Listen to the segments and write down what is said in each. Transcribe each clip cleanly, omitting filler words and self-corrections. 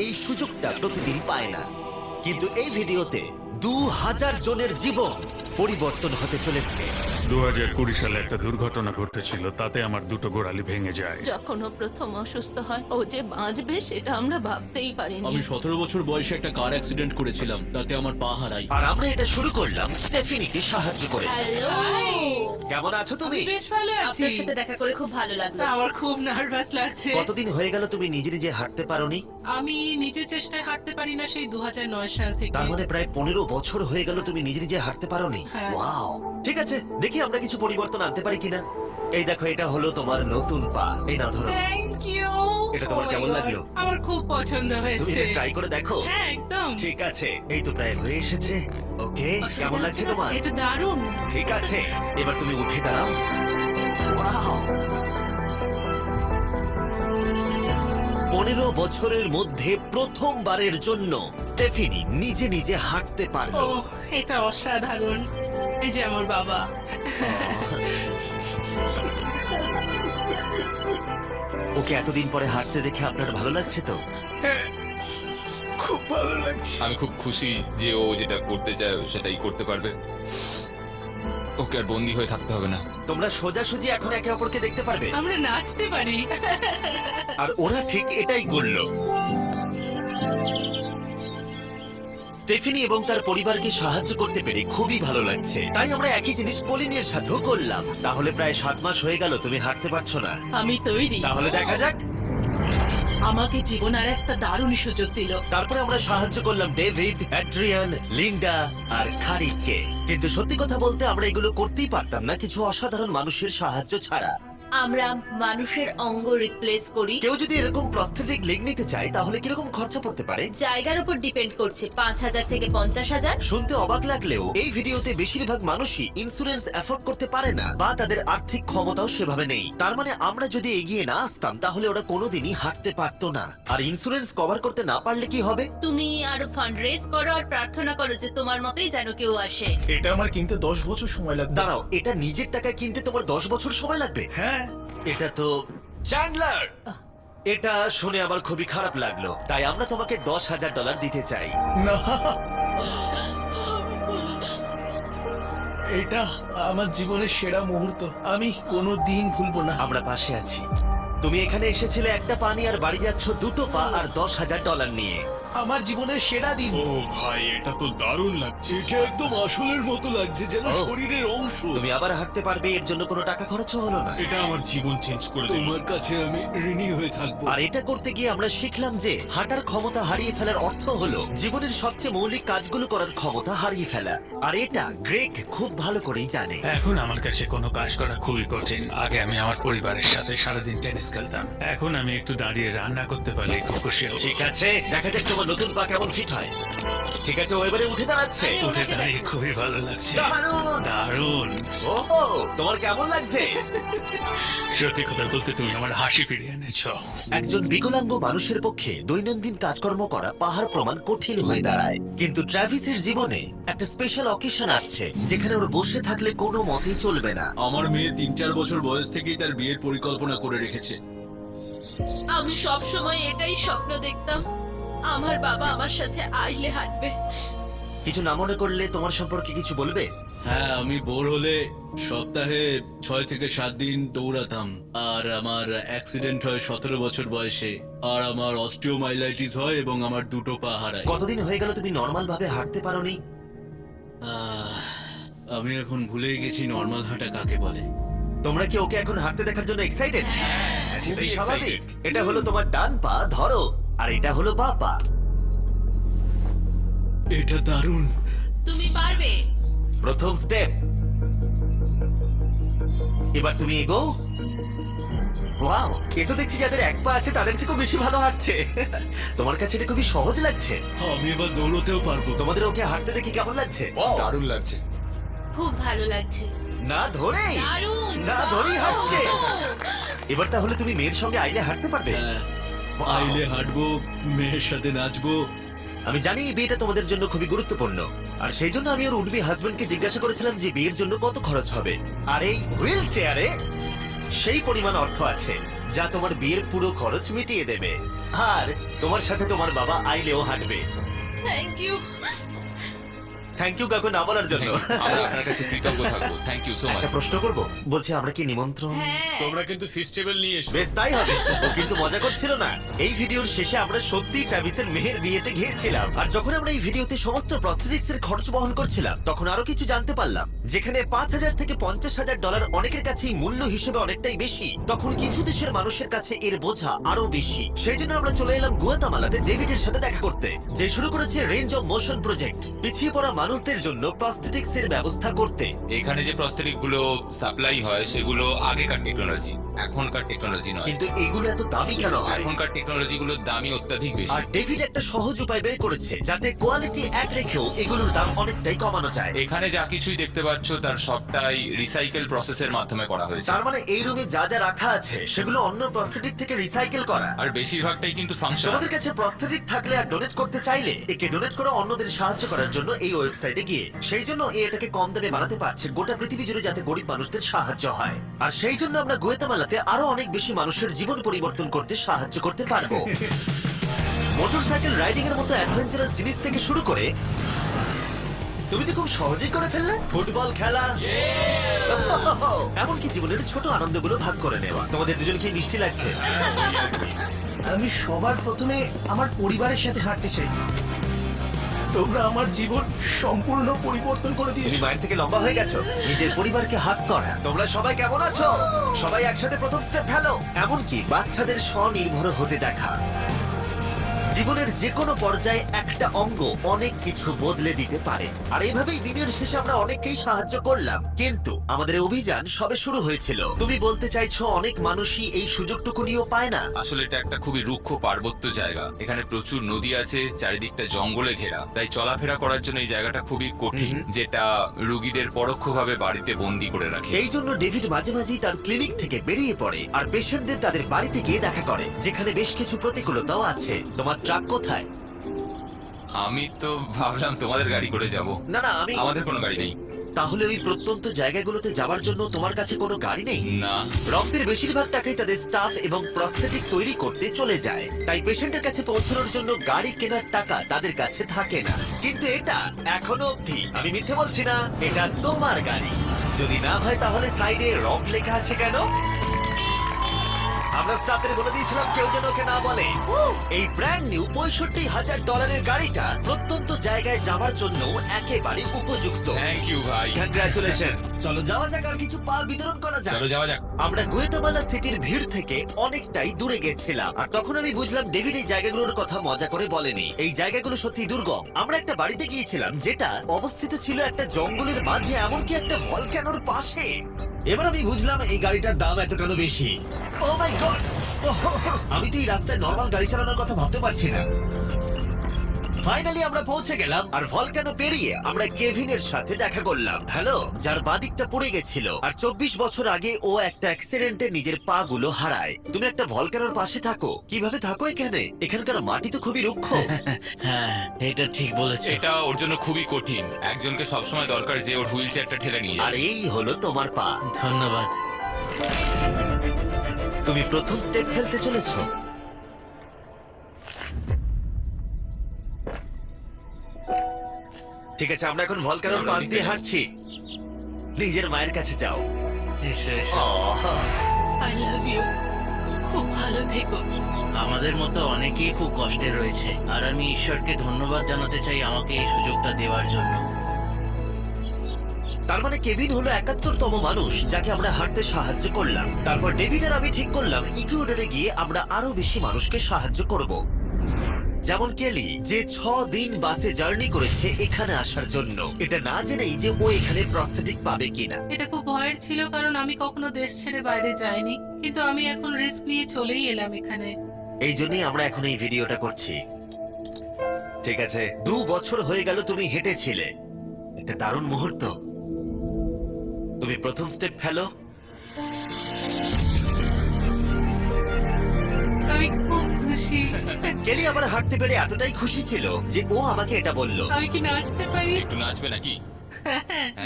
এই সুযোগটা প্রতিদিন পায় না, কিন্তু এই ভিডিওতে 2000 জনের জীবন পরিবর্তন হতে চলেছে। 2020 সালে একটা দুর্ঘটনা ঘটেছিল, তাতে আমার দুটো গোড়ালি ভেঙে যায়। যখন ও প্রথম অসুস্থ হয়, ও যে বাঁচবে সেটা আমরা ভাবতেই পারিনি। আমি 17 বছর বয়সে একটা কার অ্যাক্সিডেন্ট করেছিলাম, তাতে আমার পা হারাই। আর আমরা এটা শুরু করলাম স্টেফিনিকে সাহায্য করে। কেমন আছো তুমি? বেশ ভালো আছি। আপনার সাথে দেখা করে খুব ভালো লাগলো। আমার খুব নার্ভাস লাগছে। কতদিন হয়ে গেল তুমি নিজে নিজে হাঁটতে পারোনি? আমি নিজের চেষ্টায় হাঁটতে পারি না সেই 2009 সাল থেকে। তার মানে প্রায় 15 বছর হয়ে গেল তুমি নিজে নিজে হাঁটতে পারোনি। হ্যাঁ। ওয়াও, ঠিক আছে, দেখি আমরা কিছু পরিবর্তন আনতে পারি কিনা। এই দেখো, এটা হলো তোমার নতুন পা। এই নাও ধরো। Thank you. এটা তোমার কেমন লাগলো? আমার খুব পছন্দ তুমি হয়েছে। এটা ট্রাই করে দেখো। হ্যাঁ, একদম। ঠিক আছে, এই তো প্রায় হয়ে এসেছে। ওকে, কেমন লাগছে তোমার? এটা দারুণ। ঠিক আছে, এবার তুমি উঠে দাঁড়াও। ওয়াও, 15 বছরের মধ্যে প্রথমবারের জন্য স্টেফিনি নিজে নিজে হাঁটতে ও, পারলো। এটা অসাধারণ। এই যে আমার বাবা। ওকে এতদিন পরে হাঁটতে দেখে আপনার ভালো লাগছে তো? খুব ভালো লাগছে। আমি খুব খুশি যে ও যেটা করতে চায় ও সেটাই করতে পারবে। ওকে আর বন্দি হয়ে থাকতে হবে না। তোমরা সোজাসুজি এখন একে অপরকে দেখতে পারবে। আমরা নাচতে পারি। আর ওরা ঠিক এটাই করলো। স্টেফিনি এবং তার পরিবারকে সাহায্য করতে পেরে খুবই ভালো লাগছে। তাই আমরা একই জিনিস কলিনের সাথেও করলাম। তাহলে প্রায় 7 মাস হয়ে গেল তুমি হাঁটতে পারছো না। আমি তৈরি। তাহলে দেখা যাক। আমাকে জীবন আর একটা দারুণ সুযোগ দিল। তারপরে আমরা সাহায্য করলাম ডেভিড, অ্যাড্রিয়ান, লিন্ডা আর খারিদকে। কিন্তু সত্যি কথা বলতে আমরা এগুলো করতেই পারতাম না কিছু অসাধারণ মানুষের সাহায্য ছাড়া। আমরা মানুষের অঙ্গ রিপ্লেস করি। কেউ যদি এরকম প্রস্থেটিক লেগ নিতে চায় তাহলে কিরকম খরচা পড়তে পারে? জায়গার উপর ডিপেন্ড করছে, 5,000 থেকে 50,000। শুনতে অবাক লাগলেও এই ভিডিওতে বেশিরভাগ মানুষই ইন্স্যুরেন্স অ্যাফোর্ড করতে পারে না, বা তাদের আর্থিক ক্ষমতাও সেভাবে নেই। তার মানে আমরা যদি এগিয়ে না আসতাম তাহলে ওরা কোনোদিনই হাঁটতে পারতো না। আর ইন্স্যুরেন্স কভার করতে না পারলে কি হবে? তুমি আরো ফান্ড রেজ করো আর প্রার্থনা করো যে তোমার মতোই যেন কেউ আসে। এটা আমার কিনতে 10 বছর সময় লাগবে। দাঁড়াও, এটা নিজের টাকায় কিনতে তোমার 10 বছর সময় লাগবে? হ্যাঁ। এটা তো চ্যান্ডলার, এটা শুনে আমার খুবই খারাপ লাগলো। তাই আমরা তোমাকে $10,000 দিতে চাই। না, এটা আমার জীবনের সেরা মুহূর্ত। আমি কোনোদিন ভুলবো না। আমরা পাশে আছি। তুমি এখানে এসেছিলে একটা পা নিয়ে আর বাড়ি যাচ্ছ দুটো পা আর $10,000 নিয়ে। আমার জীবনের সেরা দিন। ও ভাই, এটা তো দারুণ লাগছে। এটা একদম আসলের মতো লাগছে, যেন ও। শরীরের অংশ। তুমি আবার হাঁটতে পারবে, এর জন্য কোনো টাকা খরচও হলো না। এটা আমার জীবন চেঞ্জ করে দিল। তোমার কাছে আমি ঋণী হয়ে থাকবো। আর এটা করতে গিয়ে আমরা শিখলাম যে হাঁটার ক্ষমতা হারিয়ে ফেলার অর্থ হলো জীবনের সবচেয়ে মৌলিক কাজগুলো করার ক্ষমতা হারিয়ে ফেলা। আর এটা গ্রেগ খুব ভালো করেই জানে। এখন আমার কাছে কোনো কাজ করা খুবই কঠিন। আগে আমি আমার পরিবারের সাথে সারাদিন টেনিস খেলতাম, এখন আমি একটু দাঁড়িয়ে রান্না করতে পারলে খুব খুশি হব। ঠিক আছে, দেখা যাক তোমার নতুন পা কেমন ফিট হয়। ঠিক আছে, ও এবারে উঠে দাঁড়াচ্ছে। উঠে দাঁড়িয়ে খুবই ভালো লাগছে। দারুণ। দারুণ। ওহো, তোমার কেমন লাগছে? সত্যি কথা বলতে তুমি আমার হাসি ফিরিয়ে এনেছো। একজন বিকলাঙ্গ মানুষের পক্ষে দৈনন্দিন কাজকর্ম করা পাহাড় প্রমাণ কঠিন হয়ে দাঁড়ায়। কিন্তু ট্রাভিসের জীবনে একটা স্পেশাল অকেশন আসছে যেখানে ওর বসে থাকলে কোনো মতেই চলবে না। আমার মেয়ে 3-4 বছর বয়স থেকেই তার বিয়ের পরিকল্পনা করে রেখেছে। আমি সব সময় এটাই স্বপ্ন দেখতাম, আমার বাবা আমার সাথে আইলে হাঁটবে। কিছু না মনে করলে তোমার সম্পর্কে কিছু বলবে? হ্যাঁ, আমি বোর হলে সপ্তাহে 6 থেকে 7 দিন দৌড়াতাম। আর আমার অ্যাক্সিডেন্ট হয় 17 বছর বয়সে। আর আমার অস্টিওমাইলাইটিস হয় এবং আমার দুটো পা হারায়। কতদিন হয়ে গেল তুমি নর্মাল ভাবে হাঁটতে পারোনি? আমি এখন ভুলেই গেছি নর্মাল হাঁটা কাকে বলে। তোমরা কি ওকে এখন হাঁটতে দেখার জন্য এক্সাইটেড? সেটাই স্বাভাবিক। এটা হলো তোমার ডান পা, ধরো, আর এটা হলো বাঁ পা। এটা দারুণ। তুমি পারবে। প্রথম স্টেপ। এবার তুমি এগো। ওয়াও, এ তো দেখছি যাদের এক পা আছে তাদের থেকেও বেশি ভালো হাঁটছে। তোমার কাছে এটা খুবই সহজ লাগছে। আমি এবার দৌড়তেও পারবো। তোমাদের ওকে হাঁটতে দেখে কেমন লাগছে? দারুণ লাগছে। খুব ভালো লাগছে। না ধরেই, দারুণ। না ধরেই হাঁটছে। এবার তাহলে তুমি মেয়ের সঙ্গে আইলে হাঁটতে পারবে? হ্যাঁ, Wow! আইলে হাঁটবো, মেয়ের সাথে নাচবো। আমি জানি এই বিয়েটা তোমাদের জন্য খুবই গুরুত্বপূর্ণ, আর সেই জন্য আমি ওর উডবি হাজবেন্ডকে জিজ্ঞাসা করেছিলাম যে বিয়ের জন্য কত খরচ হবে। আর এই হুইল চেয়ারে সেই পরিমাণ অর্থ আছে যা তোমার বিয়ের পুরো খরচ মিটিয়ে দেবে। আর তোমার সাথে তোমার বাবা আইলেও হাঁটবে। Thank you. থ্যাংক ইউ কাকু না বলার জন্য। আমরা আপনার কাছে কৃতজ্ঞ থাকবো, থ্যাংক ইউ সো মাচ। একটা প্রশ্ন করব, বলছি আমরা কি নিমন্ত্রণ? হ্যাঁ, তোমরা কিন্তু ফেস্টিভ্যাল নিয়ে এসো। বেশ তাই হবে। ও কিন্তু মজা করছিল না। এই ভিডিওর শেষে আমরা সত্যি ট্রাভিসের মেহের বিয়েতে গিয়েছিলাম, আর যখন আমরা এই ভিডিওতে সমস্ত প্রস্থেটিক্স এর খরচ বহন করছিলাম তখন আরো কিছু জানতে পারলাম। যেখানে $5,000 থেকে $50,000 অনেকের কাছেই মূল্য হিসেবে অনেকটাই বেশি, তখন কিছু দেশের মানুষের কাছে এর বোঝা আরো বেশি। সেই জন্য আমরা চলে এলাম গুয়াতামালাতে ডেভিডের সাথে দেখা করতে, যে শুরু করেছে রেঞ্জ অফ মোশন প্রজেক্ট, পিছিয়ে পড়া মানুষদের জন্য প্রস্থেটিক্স এর ব্যবস্থা করতে। এখানে যে প্রস্তরিক গুলো সাপ্লাই হয় সেগুলো আগেকার টেকনোলজি, এখনকার টেকনোলজি নয়। কিন্তু এগুলো এত দামি কেন হয়? এখনকার টেকনোলজি গুলোর দামই অত্যাধিক বেশি। আর ডেভিড একটা সহজ উপায় বের করেছে যাতে কোয়ালিটি এক রেখেও এগুলোর দাম অনেকটাই কমানো যায়। এখানে যা কিছুই দেখতে পাচ্ছ তার সবটাই রিসাইকেল প্রসেসের মাধ্যমে করা হয়েছে, তার মানে এই রুমে যা যা রাখা আছে সেগুলো অন্য প্রস্থেটিক থেকে রিসাইকেল করা। আর বেশিরভাগটাই কিন্তু ফাংশন। তোমাদের কাছে প্রস্থেটিক থাকলে আর ডোনেট করতে চাইলে একে ডোনেট করে অন্যদের সাহায্য করার জন্য এই ওয়েবসাইটে গিয়ে, সেই জন্য এটাকে কম দামে বানাতে পারছে গোটা পৃথিবী জুড়ে যাতে গরিব মানুষদের সাহায্য হয়। আর সেই জন্য আমরা গুয়াতামালাতে আরো অনেক বেশি মানুষের জীবন পরিবর্তন করতে সাহায্য করতে পারবো। মোটরসাইকেল রাইডিং এর মতো অ্যাডভেঞ্চারাস জিনিস থেকে শুরু করে তুমি তো খুব সহজেই করে ফেললে, ফুটবল খেলা, এমনকি জীবনের ছোট আনন্দগুলো ভাগ করে নেওয়া। তোমাদের দুজনকে মিষ্টি লাগছে। আমি সবার প্রথমে আমার পরিবারের সাথে হাঁটতে চাই। তোমরা আমার জীবন সম্পূর্ণ পরিবর্তন করে তুমি দিয়েছো। মায়ের থেকে লম্বা হয়ে গেছো, নিজের পরিবারকে হাত করা। তোমরা সবাই কেমন আছো? সবাই একসাথে প্রথম স্টেপ ফেলো। এমনকি বাচ্চাদের স্বনির্ভর হতে দেখা। জীবনের যে কোনো পর্যায়ে একটা অঙ্গ অনেক কিছু বদলে দিতে পারে। আর এইভাবেই দিনের শেষে আমরা অনেককেই সাহায্য করলাম, কিন্তু আমাদের অভিযান সবে শুরু হয়েছিল। তুমি বলতে চাইছো অনেক মানুষই এই সুযোগটুকু নিয়েও পায় না? আসলে এটা একটা খুবই রুক্ষ পার্বত্য জায়গা, এখানে প্রচুর নদী আছে, চারিদিকটা জঙ্গলে ঘেরা, তাই চলাফেরা করার জন্য এই জায়গাটা খুবই কঠিন, যেটা রোগীদের পরোক্ষভাবে বাড়িতে বন্দি করে রাখে। এই জন্য ডেভিড মাঝে মাঝেই তার ক্লিনিক থেকে বেরিয়ে পড়ে আর পেশেন্টদের তাদের বাড়িতে গিয়ে দেখা করে, যেখানে বেশ কিছু প্রতিকূলতাও আছে। তোমার ট্রাক কোথায়? আমি তো ভাবলাম তোমাদের গাড়ি করে যাব। না না, আমি আমাদের কোনো গাড়ি নেই। তাহলে ওই প্রত্যন্ত জায়গাগুলোতে যাওয়ার জন্য তোমার কাছে কোনো গাড়ি নেই? না, রক্তের বেশিরভাগ টাকাই তাদের স্টাফ এবং প্রস্থেটিক তৈরি করতে চলে যায়, তাই পেশেন্টের কাছে পৌঁছানোর জন্য গাড়ি কেনার টাকা তাদের কাছে থাকে না। কিন্তু এটা এখনো অবধি, আমি মিথ্যে বলছি না, এটা তোমার গাড়ি। যদি না হয় তাহলে সাইডে রক লেখা আছে কেন? আমরা স্টাফদের বলে দিয়েছিলাম কেউ যেন ওকে না বলে। এই ব্র্যান্ড নিউ $65,000 গাড়িটা প্রত্যন্ত জায়গায় যাওয়ার জন্য একেবারে উপযুক্ত। থ্যাংক ইউ ভাই। কংগ্রাচুলেশন। চলো যাওয়া যাক আর কিছু পা বিতরণ করা যাক। চলো যাওয়া যাক। আমরা গুয়েতামালা সিটির ভিড় থেকে অনেকটাই দূরে গেছিলাম, আর তখন আমি বুঝলাম ডেভিড এই জায়গাগুলোর কথা মজা করে বলেনি। এই জায়গাগুলো সত্যি দুর্গম। আমরা একটা বাড়িতে গিয়েছিলাম যেটা অবস্থিত ছিল একটা জঙ্গলের মাঝে, এমনকি একটা ভলক্যানোর পাশে। এবার আমি বুঝলাম এই গাড়িটার দাম এত কেন বেশি। ও মাই গড! আমি তো এই রাস্তায় নর্মাল গাড়ি চালানোর কথা ভাবতে পারছি না। ফাইনালি আমরা পৌঁছে গেলাম, আর ভলক্যানো পেরিয়ে আমরা কেভিনের সাথে দেখা করলাম। হ্যালো, যার বাদিকটা পড়ে গেছিল, আর 24 বছর আগে ও একটা অ্যাক্সিডেন্টে নিজের পা গুলো হারায়। তুমি একটা ভলক্যানোর পাশে থাকো, কিভাবে থাকো এখানে? এখানকার মাটি তো খুবই রুক্ষ। হ্যাঁ, এটা ঠিক বলেছো। এটা ওর জন্য খুবই কঠিন, একজনকে সবসময় দরকার যে ওর হুইল চেয়ারটা ঠেলে নিয়ে আর যায়। এই হলো তোমার পা। ধন্যবাদ। তুমি প্রথম স্টেপ ফেলতে চলেছো। ঠিক আছে, আমরা এখন ভলক্যানোর পাশ দিয়ে হাঁটছি। নিজের মায়ের কাছে যাও। এসো, এসো। আহ, আই লাভ ইউ। খুব ভালো থেকো। আমাদের মতো অনেকেই খুব কষ্টে রয়েছে, আর আমি ঈশ্বরকে ধন্যবাদ জানাতে চাই আমাকে এই সুযোগটা দেওয়ার জন্য। তার মানে কেভিন হলো 71তম মানুষ যাকে আমরা হাঁটতে সাহায্য করলাম। তারপর ডেভিড আর আমি ঠিক করলাম ইকুয়েডরে গিয়ে আমরা আরো বেশি মানুষকে সাহায্য করব, যেমন কেলি, যে 6 দিন বাসে জার্নি করেছে এখানে আসার জন্য, এটা না জেনেই যে ও এখানে প্রস্থেটিক পাবে কিনা। এটা খুব ভয়ের ছিল, কারণ আমি কখনো দেশ ছেড়ে বাইরে যাইনি, কিন্তু আমি এখন রিস্ক নিয়ে চলেই এলাম এখানে। এই জন্যই আমরা এখন এই ভিডিওটা করছি। ঠিক আছে, 2 বছর হয়ে গেল তুমি হেঁটেছিলে, একটা দারুণ মুহূর্ত। তুমি প্রথম স্টেপ ফেলো। আমি খুব খুশি। কেলি আবার হাঁটতে পেরে এতটাই খুশি ছিল যে ও আমাকে এটা বলল। আমি কি নাচতে পারি? একটু নাচবে নাকি?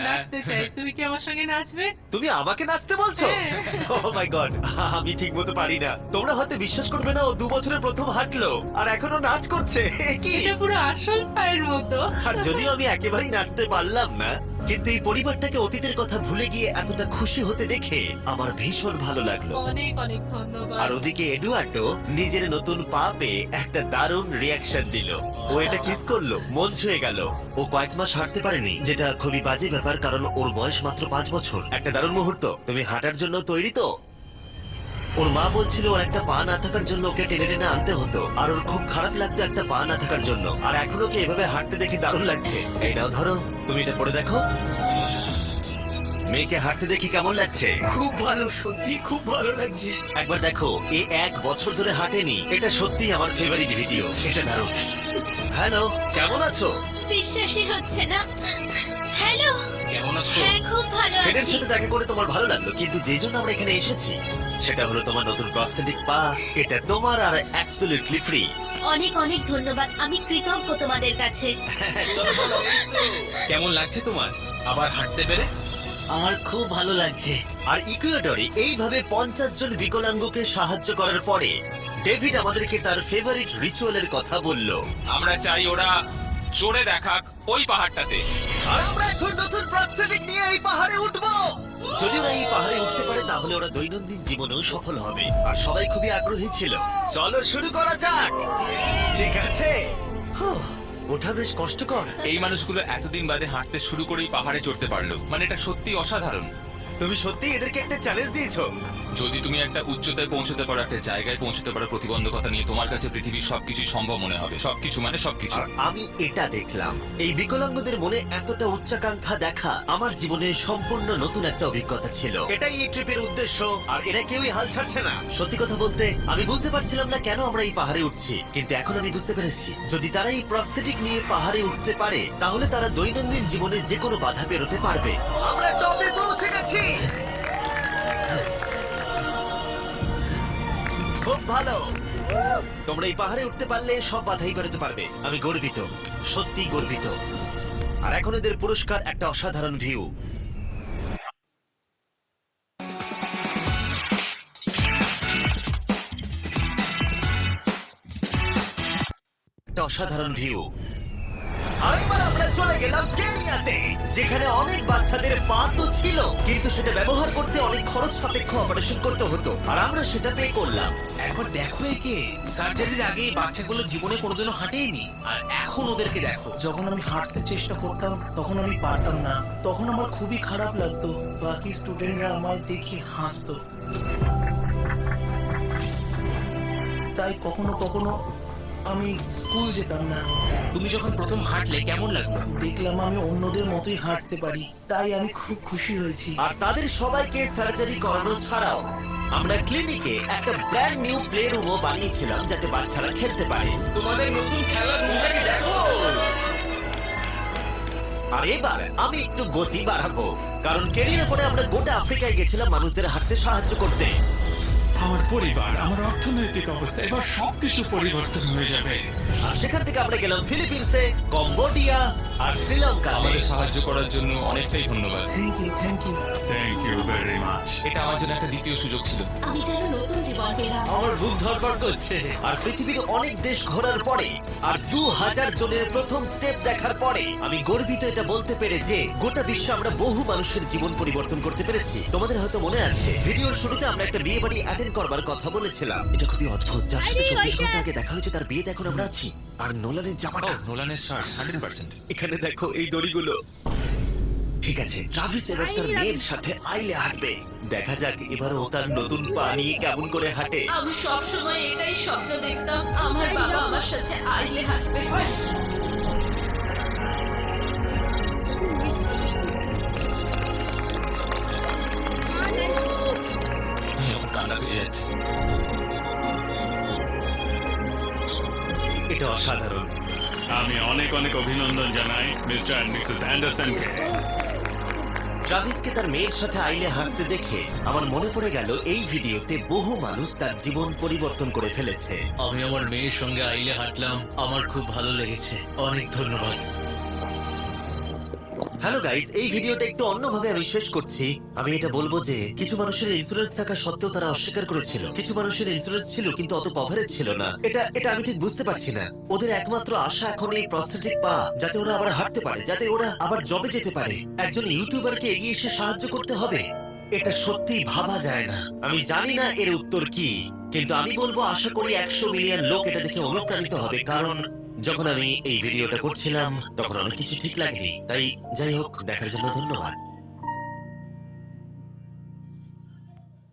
নাচতে চাই, তুমি কি আমার সঙ্গে নাচবে? তুমি আমাকে নাচতে বলছো? ও মাই গড, আমি ঠিক মতো পারি না। তোমরা হয়তো বিশ্বাস করবে না, ও 2 বছরের প্রথম হাঁটলো আর এখনো নাচ করছে। কি? এটা পুরো আসল পায়ের মতো। আর যদিও আমি একেবারেই নাচতে পারলাম না, কিন্তু এই পরিবারটাকে অতীতের কথা ভুলে গিয়ে এতটা খুশি হতে দেখে আমার ভীষণ ভালো লাগলো। অনেক অনেক ধন্যবাদ। আর ওদিকে এডুয়ার্ডো নিজের নতুন পা পেয়ে একটা দারুণ রিয়াকশন দিল। ও এটা কিস করলো, মন ছুঁয়ে গেল। ও কয়েক মাস হাঁটতে পারেনি, যেটা খুবই বাজে ব্যাপার, কারণ ওর বয়স মাত্র 5 বছর। একটা দারুণ মুহূর্ত। তুমি হাঁটার জন্য তৈরি তো? ওর মা বলছিল ওর একটা পা না থাকার জন্য ওকে টেনে টেনে আনতে হতো, আর ওর খুব খারাপ লাগতো একটা পা না থাকার জন্য। আর এখন ওকে এভাবে হাঁটতে দেখে দারুণ লাগছে। এই নাও ধরো, তুমি এটা পরে দেখো। মেয়েকে হাঁটতে দেখি কেমন লাগছে? খুব ভালো, সত্যি খুব ভালো লাগছে। একবার দেখো, এ 1 বছর ধরে হাঁটেনি। এটা সত্যিই আমার ফেভারিট ভিডিও। এটা দারুণ। হ্যালো, কেমন আছো? বিশ্বাসই হচ্ছে না। হ্যালো, কেমন আছো? হ্যাঁ খুব ভালো ফ্রেডের আছি। সাথে দেখা করে তোমার ভালো লাগলো, কিন্তু যে জন্য আমরা এখানে এসেছি সেটা হলো তোমার নতুন প্রস্থেটিক পা। এটা তোমার আর অ্যাবসলিউটলি ফ্রি। অনেক অনেক ধন্যবাদ, আমি কৃতজ্ঞ তোমাদের কাছে। কেমন লাগছে তোমার আবার হাঁটতে পেরে? আমার খুব ভালো লাগছে। আর ইকুয়েডরে এইভাবে 50 জন বিকলাঙ্গকে সাহায্য করার পরে ডেভিড আমাদেরকে তার ফেভারিট রিচুয়ালের কথা বলল। আমরা চাই ওরা চড়ে দেখাক ওই পাহাড়টাতে। আর আমরা এখন নতুন প্রস্থেটিক নিয়ে এই পাহাড়ে উঠবো। যদি ওরা এই পাহাড়ে উঠতে পারে তাহলে ওরা দৈনন্দিন জীবনেও সফল হবে। আর সবাই খুবই আগ্রহী ছিল। চলো শুরু করা যাক। ঠিক আছে। হুঁ, ওঠা বেশ কষ্টকর। এই মানুষগুলো এতদিন বাদে হাঁটতে শুরু করেই পাহাড়ে চড়তে পারলো, মানে এটা সত্যি অসাধারণ। তুমি সত্যি এদেরকে একটা চ্যালেঞ্জ দিয়েছো। যদি তুমি একটা উচ্চতায় পৌঁছতে পারো, একটা জায়গায় পৌঁছতে পারো প্রতিবন্ধকতা নিয়ে, তোমার কাছে পৃথিবীর সবকিছু সম্ভব মনে হবে। সবকিছু মানে সবকিছু। আর আমি এটা দেখলাম, এই বিকলাঙ্গদের মনে এতটা উচ্চাকাঙ্ক্ষা দেখা আমার জীবনে সম্পূর্ণ নতুন একটা অভিজ্ঞতা ছিল। এটাই এই ট্রিপের উদ্দেশ্য, আর এরা কেউই হাল ছাড়ছে না। সত্যি কথা বলতে আমি বুঝতে পারছিলাম না কেন আমরা এই পাহাড়ে উঠছি, কিন্তু এখন আমি বুঝতে পেরেছি যদি তারা এই প্রস্থেটিক নিয়ে পাহাড়ে উঠতে পারে তাহলে তারা দৈনন্দিন জীবনে যে কোনো বাধা পেরোতে পারবে। আমরা টপে পৌঁছে গেছি। খুব ভালো। তোমরা এই পাহাড়ে উঠতে পারলে সব বাধাই পেরোতে পারবে। আমি গর্বিত, সত্যি গর্বিত। আর এখন এদের পুরস্কার একটা অসাধারণ ভিউ। একটা অসাধারণ ভিউ। আর এবার আমরা চলে গেলাম কেনিয়াতে, যেখানে অনেক বাচ্চাদের পা তো ছিল, কিন্তু সেটা ব্যবহার করতে অনেক খরচ সাপেক্ষ অপারেশন করতে হতো, আর আমরা সেটা পে করলাম। একবার দেখো একে, সার্জারির আগে এই বাচ্চাগুলো জীবনে কোনোদিনও হাঁটেইনি, আর এখন ওদেরকে দেখো। যখন আমি হাঁটতে চেষ্টা করতাম তখন আমি পারতাম না, তখন আমার খুবই খারাপ লাগতো। বাকি স্টুডেন্টরা আমায় দেখে হাসতো, তাই কখনো কখনো আমি স্কুল যেতাম না। তুমি যখন প্রথম হাঁটলে কেমন লাগলো? দেখলাম আমি অন্যদের মতোই হাঁটতে পারি, তাই আমি খুব খুশি হয়েছি। আর তাদের সবাইকে সার্জারি করানো ছাড়াও আমরা ক্লিনিকে একটা ব্র্যান্ড নিউ প্লে রুমও বানিয়েছিলাম যাতে বাচ্চারা খেলতে পারে। তোমাদের নতুন খেলার রুমটাকে দেখো। আর এবার আমি একটু গতি বাড়াবো, কারণ কেরিয়ার পরে আমরা গোটা আফ্রিকায় গেছিলাম মানুষদের হাঁটতে সাহায্য করতে। আমার পরিবার, আমার অর্থনৈতিক অবস্থা, এবার সবকিছু পরিবর্তন হয়ে যাবে। আর সেখান থেকে আমরা গেলাম ফিলিপিন্সে, কম্বোডিয়া আর শ্রীলঙ্কা। আমাদের সাহায্য করার জন্য অনেকটাই ধন্যবাদ। Thank you, thank you. Thank you very much. এটা আমার জন্য একটা দ্বিতীয় সুযোগ ছিল। আমি যেন নতুন জীবন পেলাম। আমার বুক ধরপড় করছে। আর পৃথিবীর অনেক দেশ ঘোরার পরে আর 2000 জনের প্রথম স্টেপ দেখার পরে আমি গর্বিত এটা বলতে পেরে যে গোটা বিশ্বে আমরা বহু মানুষের জীবন পরিবর্তন করতে পেরেছি। তোমাদের হয়তো মনে আছে ভিডিওর শুরুতে আমরা একটা বিয়ে বাড়ি অ্যাটেন্ড করবার কথা বলেছিলাম। এটা খুবই অদ্ভুত, যার সাথে 24 ঘন্টা আগে দেখা হয়েছে তার বিয়েতে এখন আমরা আছি। আর নোলানের জামাটা নোলানের শার্ট 100%। এখানে দেখো, এই দড়িগুলো। ঠিক আছে, ট্রাভিস এবার তার মেয়ের সাথে আইলে হাঁটবে। দেখা যাক এবার ও তার নতুন পা নিয়ে কেমন করে হাঁটে। আমি সব সময় এটাই স্বপ্ন দেখতাম, আমার বাবা আমার সাথে আইলে হাঁটবে। আমি এখন কান্না পেয়ে যাচ্ছি। এটা অসাধারণ। আমি অনেক অনেক অভিনন্দন জানাই মিস্টার এন্ড মিসেস অ্যান্ডারসনকে। ট্রাভিসকে তার মেয়ের সাথে আইলে হাঁটতে দেখে আমার মনে পড়ে গেল এই ভিডিওতে বহু মানুষ তার জীবন পরিবর্তন করে ফেলেছে। আমি আমার মেয়ের সঙ্গে আইলে হাঁটলাম, আমার খুব ভালো লেগেছে। অনেক ধন্যবাদ। হ্যালো গাইস, এই ভিডিওটা একটু অন্যভাবে আমি শেষ করছি। আমি এটা বলবো যে কিছু মানুষের ইন্স্যুরেন্স থাকা সত্ত্বেও তারা অস্বীকার করেছিল, কিছু মানুষের ইন্স্যুরেন্স ছিল কিন্তু অত কভারেজ ছিল না। এটা আমি ঠিক বুঝতে পারছি না। ওদের একমাত্র আশা এখন এই প্রস্থেটিক পা, যাতে ওরা আবার হাঁটতে পারে, যাতে ওরা আবার জবে যেতে পারে। একজন ইউটিউবারকে এগিয়ে এসে সাহায্য করতে হবে, এটা সত্যিই ভাবা যায় না। আমি জানি না এর উত্তর কি, কিন্তু আমি বলবো আশা করি 100 মিলিয়ন লোক এটা দেখে অনুপ্রাণিত হবে। কারণ যখন আমি এই ভিডিওটা করছিলাম তখন অনেক কিছু ঠিক লাগেনি। তাই যাই হোক, দেখার জন্য ধন্যবাদ।